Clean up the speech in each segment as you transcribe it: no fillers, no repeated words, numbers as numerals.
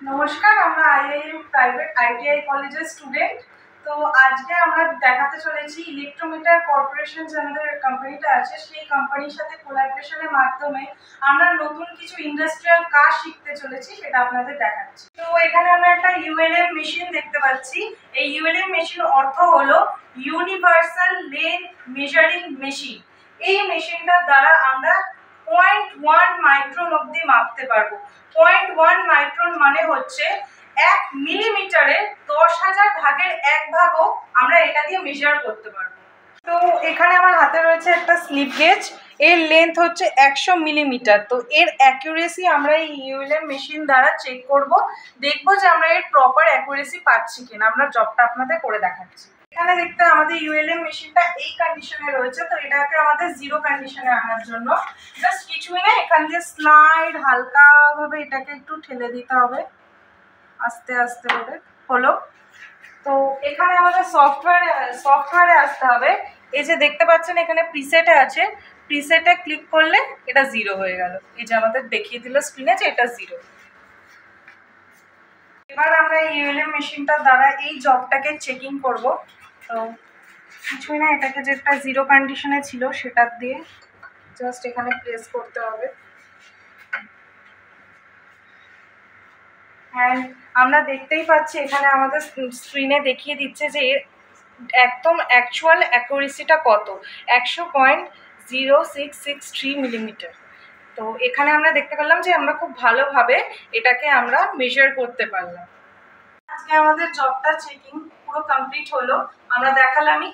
নমস্কার, আমরা IIM private ITI কলেজের স্টুডেন্ট। তো আজকে আমরা দেখাতে চলেছি ইলেকট্রোমিটার কর্পোরেশন যে আমাদের কোম্পানিটা আছে, সেই কোম্পানির সাথে কোলাবোরেশনের মাধ্যমে আমরা নতুন কিছু ইন্ডাস্ট্রিয়াল কাজ শিখতে চলেছি, সেটা আপনাদের দেখাচ্ছি। তো এখানে আমরা একটা ইউএলএম মেশিন দেখতে পাচ্ছি। এই ইউএলএম মেশিন অর্থ হলো ইউনিভার্সাল লেন্থ মেজারিং মেশিন। এই মেশিনটার দ্বারা আমরা 0.1 মাইক্রন অবধি মাপতে পারবো। 0.1 মাইক্রন মানে হচ্ছে 1 মিলিমিটারের 10,000 ভাগের 1 ভাগও আমরা এটা দিয়ে মেজার করতে পারবো। তো এখানে আমার হাতে রয়েছে একটা স্লিপ গেজ। এর লেন্থ হচ্ছে 100 মিলিমিটার। তো এর অ্যাকুরেসি আমরা এই ইউএলএম মেশিন দ্বারা চেক করব, দেখবো যে আমরা এর প্রপার অ্যাকুরেসি পাচ্ছি কিনা। আমরা জবটা আপনাদের করে দেখাচ্ছি। এখানে দেখতে আমাদের ইউএলএম মেশিনটা এই কন্ডিশনে রয়েছে। তো এটাকে আমাদের জিরো কন্ডিশনে আনার জন্য জাস্ট কিছুই না, এখান দিয়ে স্লাইড হালকাভাবে এটাকে একটু ঠেলে দিতে হবে আস্তে আস্তে করে। হলো। তো এখানে আমাদের সফটওয়্যারে আসতে হবে। এই যে দেখতে পাচ্ছেন এখানে প্রিসেটে আছে, প্রিসেটে ক্লিক করলে এটা জিরো হয়ে গেল। এই যে আমাদের দেখিয়ে দিল স্ক্রিনে যে এটা জিরো। এবার আমরা এই ইউএলএম মেশিনটার দ্বারা এই জবটাকে চেকিং করব। তো কিছুই না, এটাকে যেটা জিরো কন্ডিশনে ছিল সেটার দিয়ে জাস্ট এখানে প্রেস করতে হবে। অ্যান্ড আমরা দেখতেই পাচ্ছি এখানে আমাদের স্ক্রিনে দেখিয়ে দিচ্ছে যে একদম অ্যাকচুয়াল অ্যাকুরেসিটা কত, 100.0663 মিলিমিটার। তো এখানে আমরা দেখতে পেলাম যে আমরা খুব ভালোভাবে এটাকে আমরা মেজার করতে পারলাম। আজকে আমাদের জবটা চেকিং পুরো কমপ্লিট হলো, আমরা দেখালামই।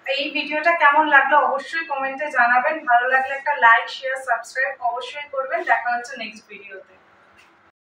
এই ভিডিওটা কেমন লাগলো অবশ্যই কমেন্টে জানাবেন। ভালো লাগলে একটা লাইক, শেয়ার, সাবস্ক্রাইব অবশ্যই করবেন। দেখা হচ্ছে নেক্সট ভিডিওতে।